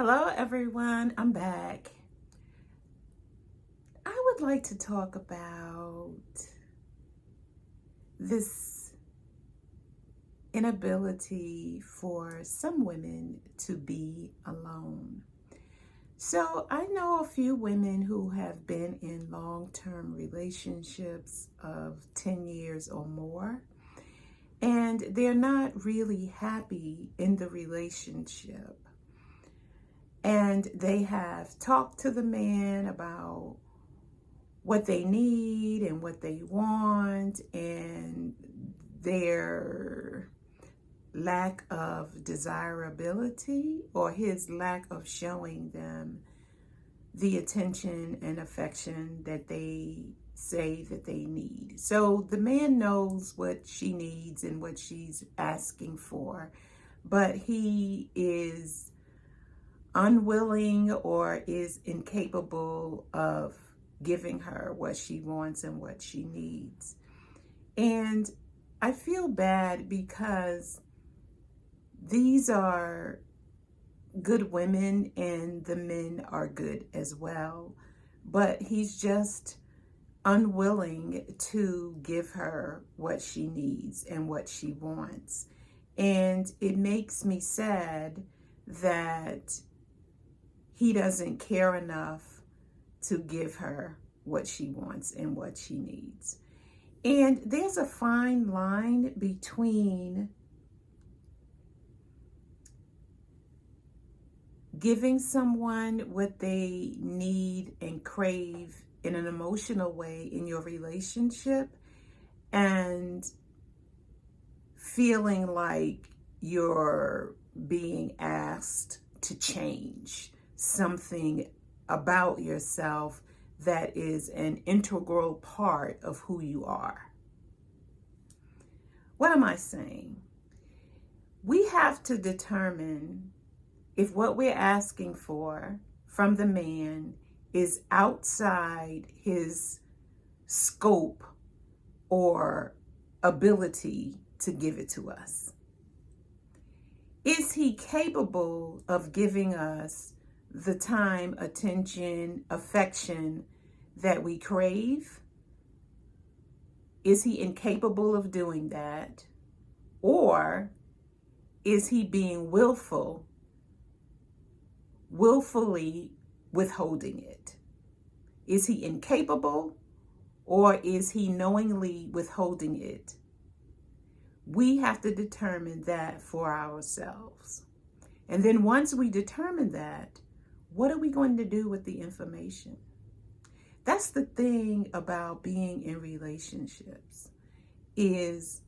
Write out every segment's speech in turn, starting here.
Hello, everyone. I'm back. I would like to talk about this inability for some women to be alone. So, I know a few women who have been in long-term relationships of 10 years or more, and they're not really happy in the relationship. And they have talked to the man about what they need and what they want, and their lack of desirability or his lack of showing them the attention and affection that they say that they need. So the man knows what she needs and what she's asking for, but he is unwilling or is incapable of giving her what she wants and what she needs. And I feel bad because these are good women and the men are good as well, but he's just unwilling to give her what she needs and what she wants. And it makes me sad that he doesn't care enough to give her what she wants and what she needs. And there's a fine line between giving someone what they need and crave in an emotional way in your relationship and feeling like you're being asked to change something about yourself that is an integral part of who you are. What am I saying? We have to determine if what we're asking for from the man is outside his scope or ability to give it to us. Is he capable of giving us the time, attention, affection that we crave? Is he incapable of doing that? Or is he being willfully withholding it? Is he incapable or is he knowingly withholding it? We have to determine that for ourselves. And then once we determine that, what are we going to do with the information? That's the thing about being in relationships, is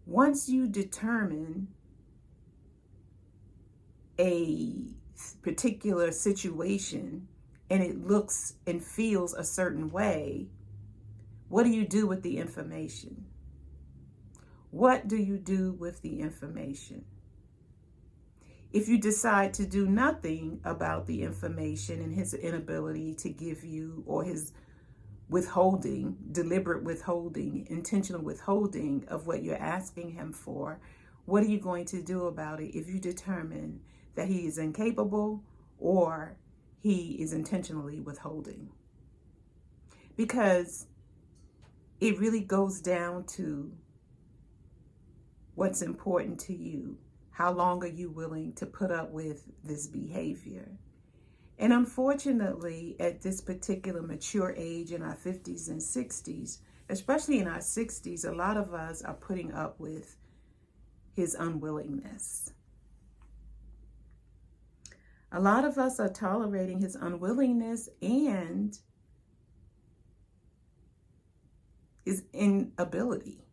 once you determine a particular situation and it looks and feels a certain way, what do you do with the information? What do you do with the information? If you decide to do nothing about the information and his inability to give you, or his withholding, deliberate withholding, intentional withholding of what you're asking him for, what are you going to do about it if you determine that he is incapable or he is intentionally withholding? Because it really goes down to what's important to you. How long are you willing to put up with this behavior? And unfortunately, at this particular mature age in our 50s and 60s, especially in our 60s, a lot of us are putting up with his unwillingness. A lot of us are tolerating his unwillingness and his inability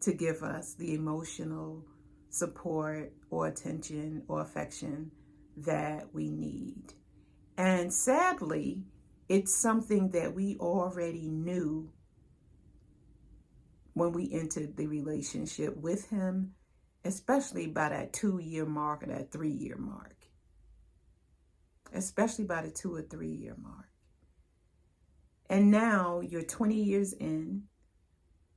to give us the emotional support or attention or affection that we need. And sadly, it's something that we already knew when we entered the relationship with him, especially by that 2-year mark or that 3-year mark. Especially by the 2 or 3 year mark. And now you're 20 years in,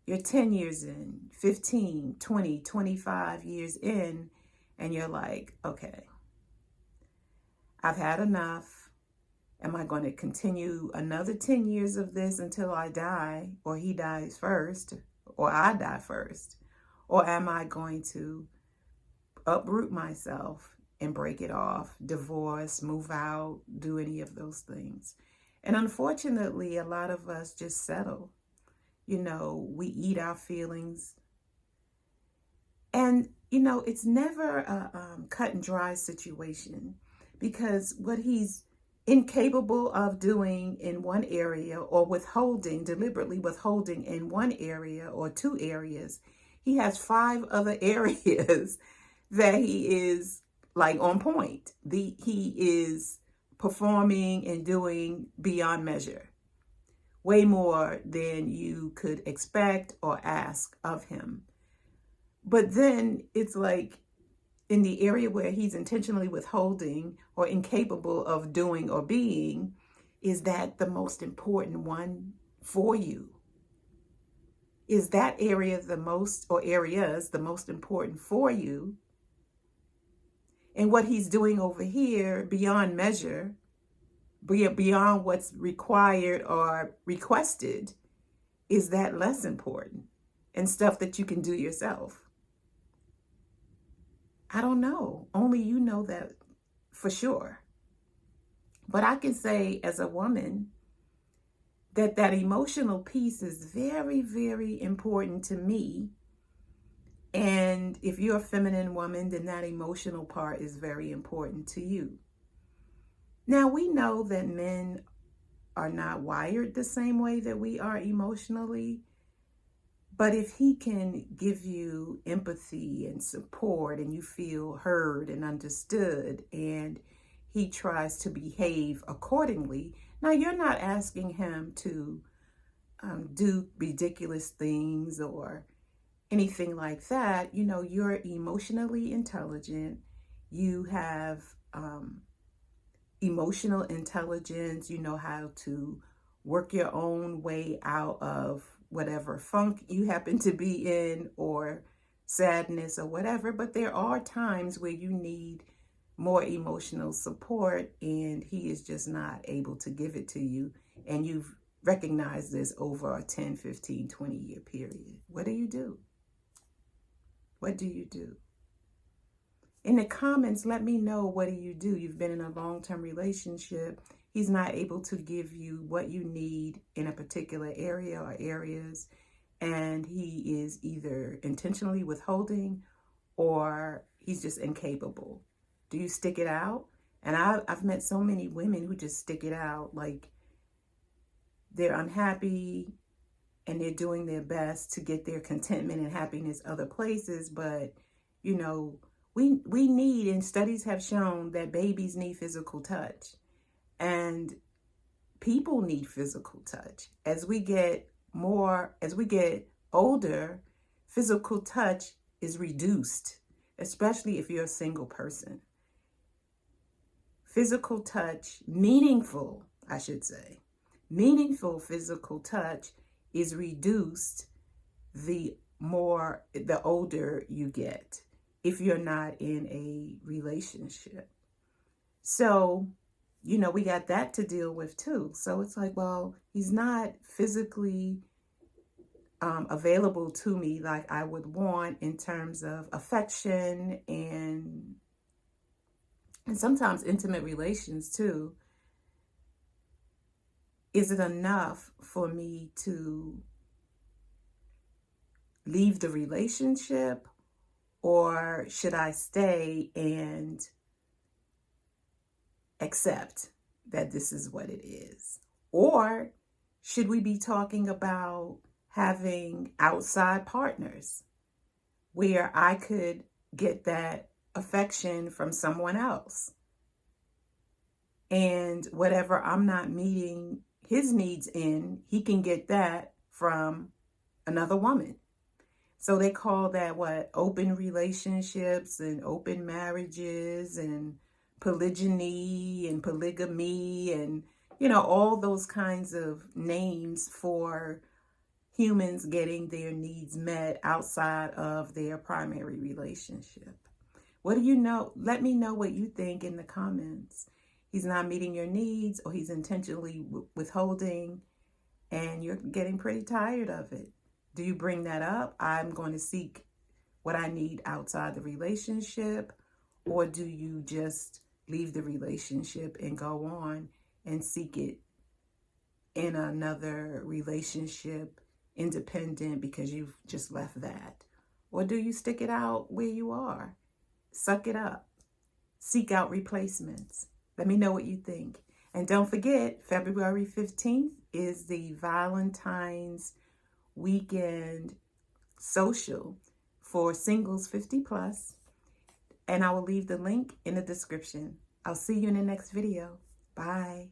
you're 10 years in, 15, 20, 25 years in, and you're like, okay, I've had enough. Am I going to continue another 10 years of this until I die, or he dies first, or I die first? Or am I going to uproot myself and break it off, divorce, move out, do any of those things? And unfortunately, a lot of us just settle. We eat our feelings. And, it's never a cut and dry situation, because what he's incapable of doing in one area, or deliberately withholding in one area or two areas, he has 5 other areas that he is like on point. He is performing and doing beyond measure, way more than you could expect or ask of him. But then it's like, in the area where he's intentionally withholding or incapable of doing or being, is that the most important one for you? Is that area areas the most important for you? And what he's doing over here beyond measure, beyond what's required or requested, is that less important, and stuff that you can do yourself? I don't know. Only you know that for sure. But I can say as a woman that emotional piece is very, very important to me. And if you're a feminine woman, then that emotional part is very important to you. Now, we know that men are not wired the same way that we are emotionally. But if he can give you empathy and support, and you feel heard and understood, and he tries to behave accordingly, now you're not asking him to do ridiculous things or anything like that. You're emotionally intelligent. You have emotional intelligence. You know how to work your own way out of whatever funk you happen to be in, or sadness or whatever. But there are times where you need more emotional support, and he is just not able to give it to you. And you've recognized this over a 10, 15, 20-year period. What do you do? What do you do? In the comments, let me know, what do you do? You've been in a long-term relationship. He's not able to give you what you need in a particular area or areas, and he is either intentionally withholding, or he's just incapable. Do you stick it out? And I've met so many women who just stick it out. Like, they're unhappy and they're doing their best to get their contentment and happiness other places. But, we need, and studies have shown that babies need physical touch. And people need physical touch. As we get older, physical touch is reduced, especially if you're a single person. Physical touch, meaningful physical touch is reduced the older you get, if you're not in a relationship. So, we got that to deal with too. So it's like, well, he's not physically available to me like I would want, in terms of affection and sometimes intimate relations too. Is it enough for me to leave the relationship, or should I stay and accept that this is what it is? Or should we be talking about having outside partners where I could get that affection from someone else, and whatever I'm not meeting his needs in, he can get that from another woman? So they call that open relationships and open marriages and polygyny and polygamy, and all those kinds of names for humans getting their needs met outside of their primary relationship. What do you know? Let me know what you think in the comments. he's not meeting your needs, or he's intentionally withholding, and you're getting pretty tired of it. Do you bring that up? I'm going to seek what I need outside the relationship, or do you just leave the relationship and go on and seek it in another relationship, independent, because you've just left that? Or do you stick it out where you are? Suck it up. Seek out replacements. Let me know what you think. And don't forget, February 15th is the Valentine's weekend social for singles 50 plus. And I will leave the link in the description. I'll see you in the next video. Bye.